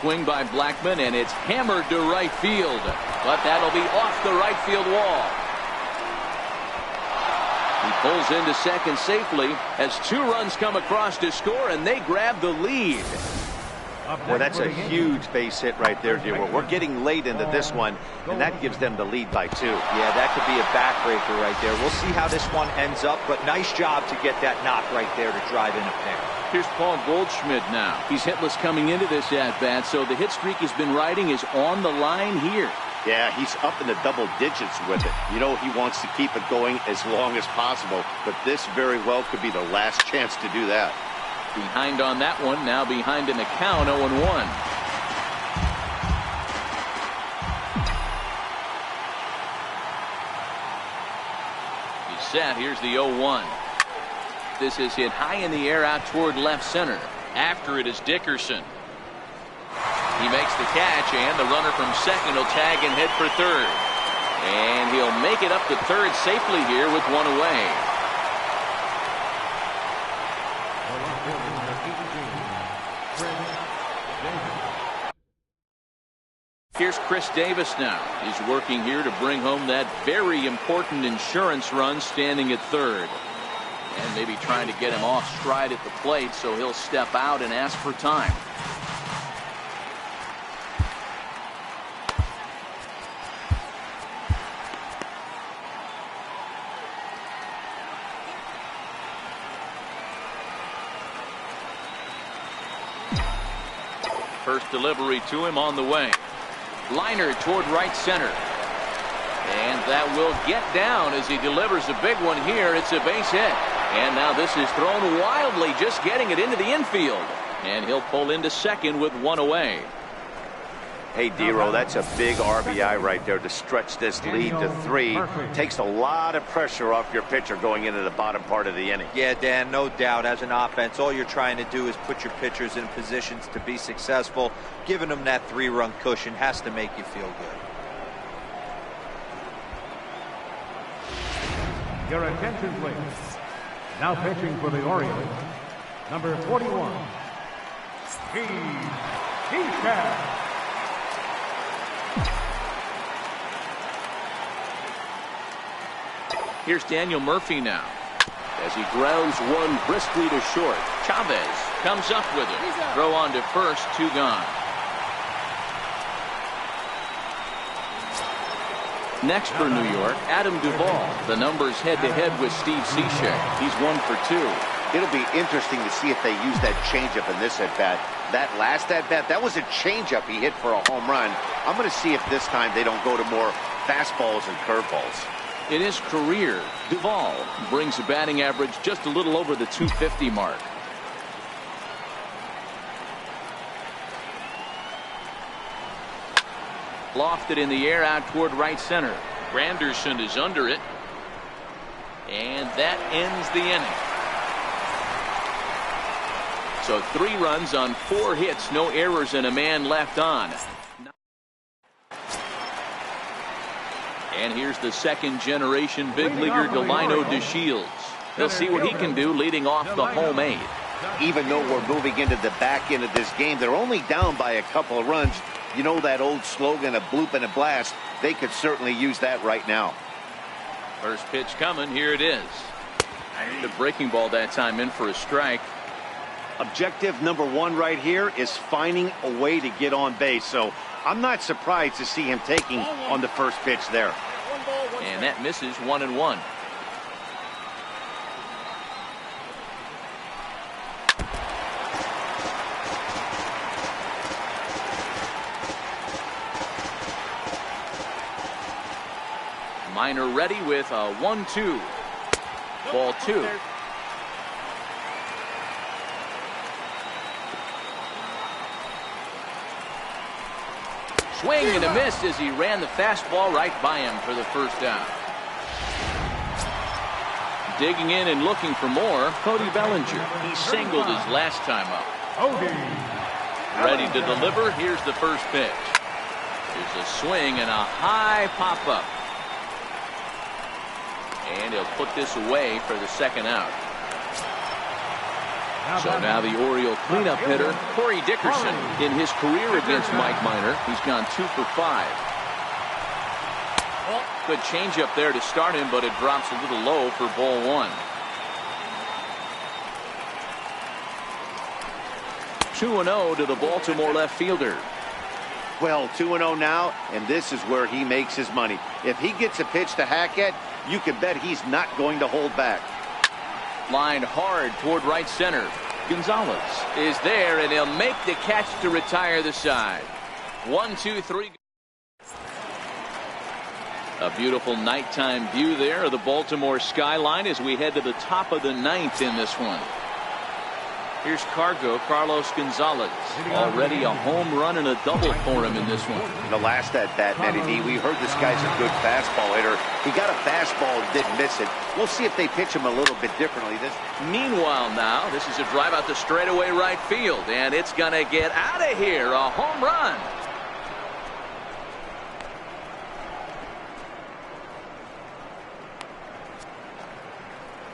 Swing by Blackman, and it's hammered to right field. But that'll be off the right field wall. He pulls into second safely as 2 runs come across to score, and they grab the lead. Well, that's a huge base hit right there, dear. We're getting late into this one, and that gives them the lead by 2. Yeah, that could be a backbreaker right there. We'll see how this one ends up, but nice job to get that knock right there to drive in a pair. Here's Paul Goldschmidt now. He's hitless coming into this at-bat, so the hit streak he's been riding is on the line here. Yeah, he's up in the double digits with it. You know, he wants to keep it going as long as possible, but this very well could be the last chance to do that. Behind on that one, now behind in the count, 0-1. He's set. Here's the 0-1. This is hit high in the air out toward left center. After it is Dickerson. He makes the catch, and the runner from second will tag and head for third. And he'll make it up to third safely here with 1 away. fielding number 18, Chris Davis. Here's Chris Davis now. He's working here to bring home that very important insurance run, standing at third. And maybe trying to get him off stride at the plate, so he'll step out and ask for time. First delivery to him on the way. Liner toward right center. And that will get down as he delivers a big one here. It's a base hit. And now this is thrown wildly, just getting it into the infield. And he'll pull into second with one away. Hey, Dero, that's a big RBI right there to stretch this lead to 3. Takes a lot of pressure off your pitcher going into the bottom part of the inning. Yeah, Dan, no doubt. As an offense, all you're trying to do is put your pitchers in positions to be successful. Giving them that 3-run cushion has to make you feel good. Your attention, please. Now pitching for the Orioles, number 41, King Felix. Here's Daniel Murphy now as he grounds one briskly to short. Chavez comes up with it. Throw on to first, 2 gone. Next for New York, Adam Duvall. The numbers head-to-head with Steve Cishek. He's 1 for 2. It'll be interesting to see if they use that changeup in this at-bat. That last at-bat, that was a changeup he hit for a home run. I'm going to see if this time they don't go to more fastballs and curveballs. In his career, Duvall brings a batting average just a little over the 250 mark. Lofted in the air out toward right center. Granderson is under it. And that ends the inning. So 3 runs on 4 hits, no errors, and a man left on. And here's the second-generation big leaguer Delino DeShields. He'll see what he can do leading off the home 8. Even though we're moving into the back end of this game, they're only down by a couple of runs. You know that old slogan, a bloop and a blast? They could certainly use that right now. First pitch coming. Here it is. The breaking ball that time in for a strike. Objective number 1 right here is finding a way to get on base. So I'm not surprised to see him taking on the first pitch there. And that misses, 1-1. Minor ready with a 1-2. Ball 2. Swing and a miss as he ran the fastball right by him for the first down. Digging in and looking for more, Cody Bellinger. He singled his last time up. Ready to deliver. Here's the first pitch. There's a swing and a high pop-up. And he'll put this away for the second out. So now the Oriole cleanup hitter, Corey Dickerson. In his career against Mike Minor, he's gone 2 for 5. Good changeup there to start him, but it drops a little low for ball 1. 2-0 to the Baltimore left fielder. Well, 2-0 now, and this is where he makes his money. If he gets a pitch to hack at, you can bet he's not going to hold back. Lined hard toward right center. Gonzalez is there, and he'll make the catch to retire the side. 1-2-3. A beautiful nighttime view there of the Baltimore skyline as we head to the top of the 9th in this one. Here's Carlos Gonzalez. Already a home run and a double for him in this one. The last at bat, Nettie D, we heard this guy's a good fastball hitter. He got a fastball and didn't miss it. We'll see if they pitch him a little bit differently. Meanwhile now, this is a drive out to straightaway right field, and it's going to get out of here. A home run.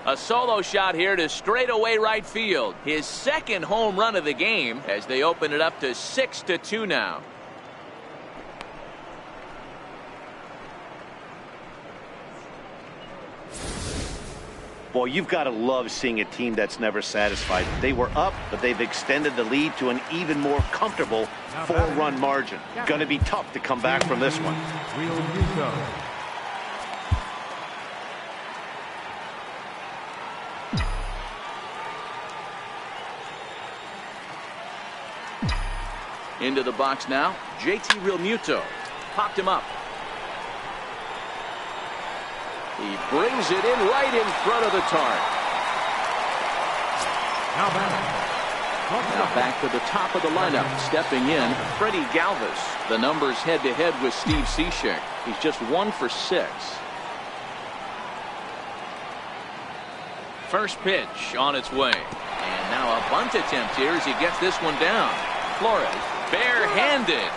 A solo shot here to straightaway right field. His second home run of the game as they open it up to 6-2 now. Boy, you've got to love seeing a team that's never satisfied. They were up, but they've extended the lead to an even more comfortable 4-run margin. Going to be tough to come back from this one. Into the box now, JT Realmuto popped him up. He brings it in right in front of the target. Now back to the top of the lineup. Stepping in, Freddie Galvis. The numbers head-to-head with Steve Cishek. He's just 1 for 6. First pitch on its way. And now a bunt attempt here as he gets this one down. Flores, barehanded.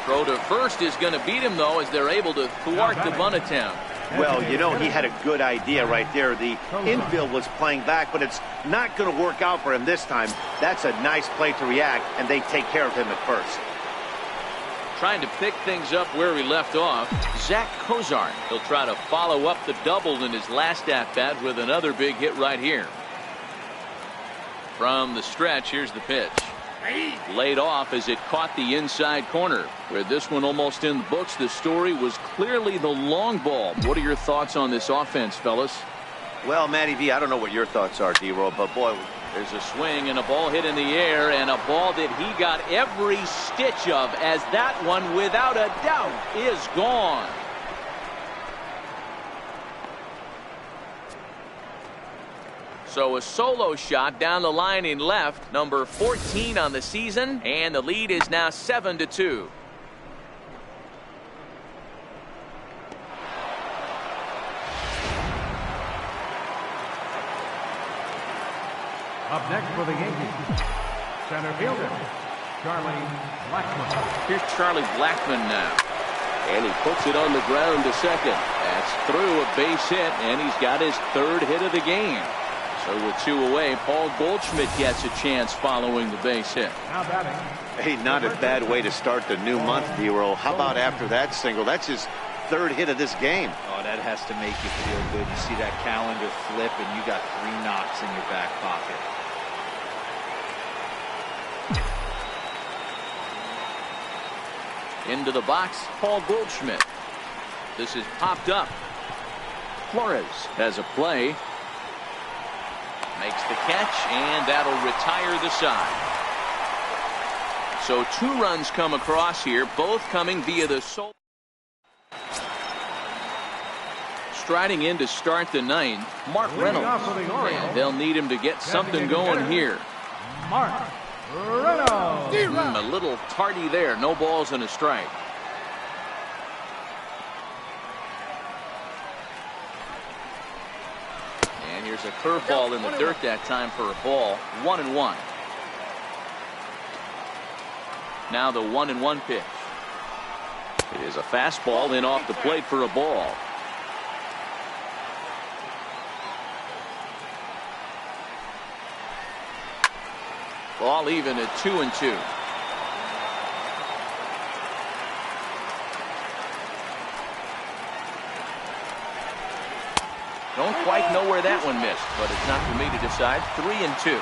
Throw to first is going to beat him, though, as they're able to thwart the bunt attempt. Well, you know, he had a good idea right there. The infield was playing back, but it's not going to work out for him this time. That's a nice play to react, and they take care of him at first. Trying to pick things up where he left off, Zach Cozart. He'll try to follow up the double in his last at-bat with another big hit right here. From the stretch, here's the pitch. Laid off as it caught the inside corner. With this one almost in the books, the story was clearly the long ball. What are your thoughts on this offense, fellas? Well, Matty V, I don't know what your thoughts are, D-Roll, but boy, there's a swing and a ball hit in the air, and a ball that he got every stitch of, as that one, without a doubt, is gone. So a solo shot down the line in left, number 14 on the season, and the lead is now 7-2. up next for the Yankees, center fielder Charlie Blackmon. Here's Charlie Blackmon now. And he puts it on the ground to second. That's through a base hit, and he's got his third hit of the game. So with 2 away, Paul Goldschmidt gets a chance following the base hit. Now batting. hey, not a bad way to start the new month, D-Roll. How about after that single? That's his third hit of this game. Oh, that has to make you feel good. You see that calendar flip, and you got 3 knocks in your back pocket. Into the box, Paul Goldschmidt. This is popped up. Flores has a play. Makes the catch, and that'll retire the side. So 2 runs come across here, both coming via the sole. Striding in to start the 9th, Mark Reynolds. And they'll need him to get something going here. Mark Reynolds. A little tardy there. No balls and a strike. And here's a curveball in the dirt that time for a ball. 1-1. Now the 1-1 pitch. It is a fastball in off the plate for a ball. Ball even at 2-2. Don't quite know where that one missed, but it's not for me to decide. 3-2.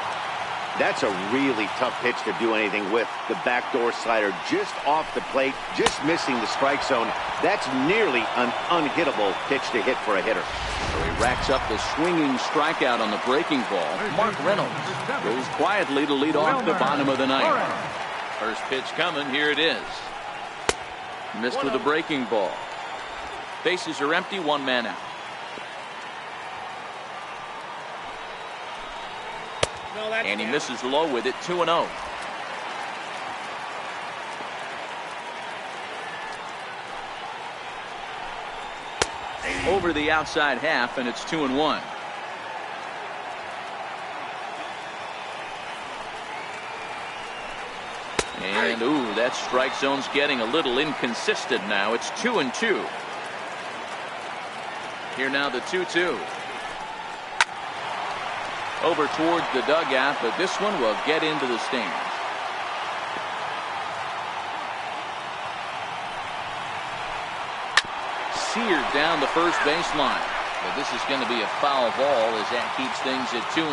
That's a really tough pitch to do anything with. The backdoor slider just off the plate, just missing the strike zone. That's nearly an unhittable pitch to hit for a hitter. So he racks up the swinging strikeout on the breaking ball. Mark Reynolds goes quietly to lead off the bottom of the 9th. First pitch coming. Here it is. Missed with the breaking ball. Bases are empty. 1 man out. And he misses low with it. 2-0. Over the outside half, and it's 2-1. And ooh, that strike zone's getting a little inconsistent now. It's 2-2. Here now the 2-2. Over towards the dugout, but this one will get into the stands. Seared down the first baseline. But this is going to be a foul ball as that keeps things at 2-2.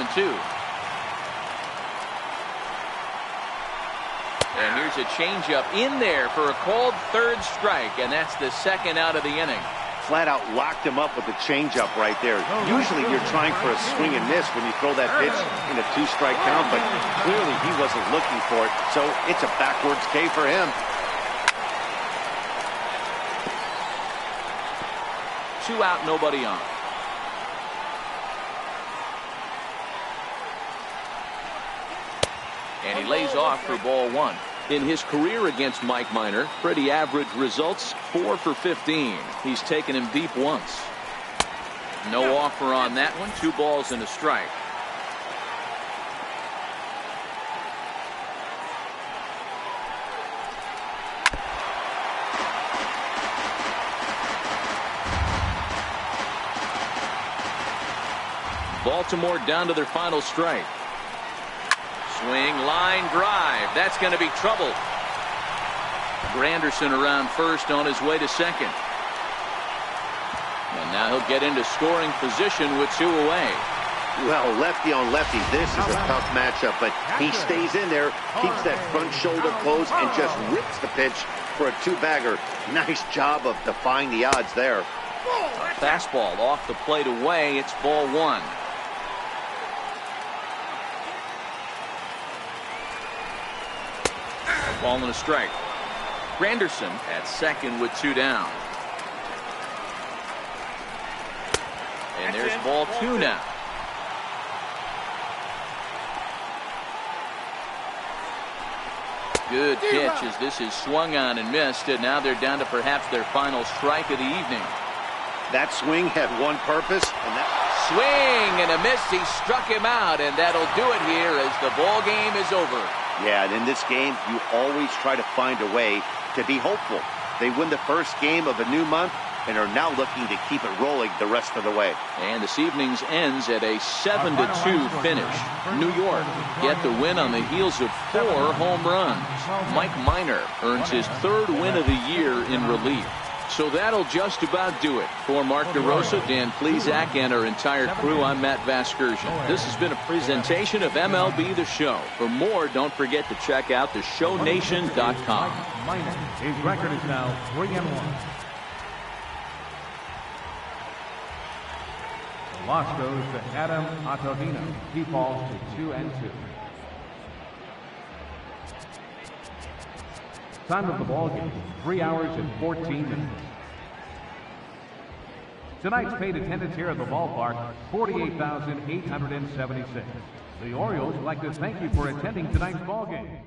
And here's a changeup in there for a called third strike, and that's the second out of the inning. Flat out locked him up with the changeup right there. Usually you're trying for a swing and miss when you throw that pitch in a 2-strike count, but clearly he wasn't looking for it, so it's a backwards K for him. 2 out, nobody on. And he lays off for ball 1. In his career against Mike Minor, pretty average results, 4 for 15. He's taken him deep once. No offer on that one. 2 balls and a strike. Baltimore down to their final strike. Swing, line, drive. That's going to be trouble. Granderson around first on his way to second. And now he'll get into scoring position with 2 away. Well, lefty on lefty, this is a tough matchup, but he stays in there, keeps that front shoulder closed, and just rips the pitch for a 2-bagger. Nice job of defying the odds there. A fastball off the plate away. It's ball 1. Ball and a strike. Granderson at second with 2 down. And there's ball 2 now. Good pitch as this is swung on and missed, and now they're down to perhaps their final strike of the evening. That swing had one purpose, and that swing and a miss. He struck him out, and that'll do it here as the ball game is over. Yeah, and in this game, you always try to find a way to be hopeful. They win the first game of a new month and are now looking to keep it rolling the rest of the way. And this evening's ends at a 7-2 finish. New York get the win on the heels of 4 home runs. Mike Minor earns his 3rd win of the year in relief. So that'll just about do it. For Mark DeRosa, Dan Plesac, and our entire crew, I'm Matt Vasgersian. This has been a presentation of MLB The Show. For more, don't forget to check out theshownation.com. His record is now 3-1. The loss goes to Adam Ottavino. He falls to 2-2. Time of the ball game, 3 hours and 14 minutes. Tonight's paid attendance here at the ballpark, 48,876. The Orioles would like to thank you for attending tonight's ball game.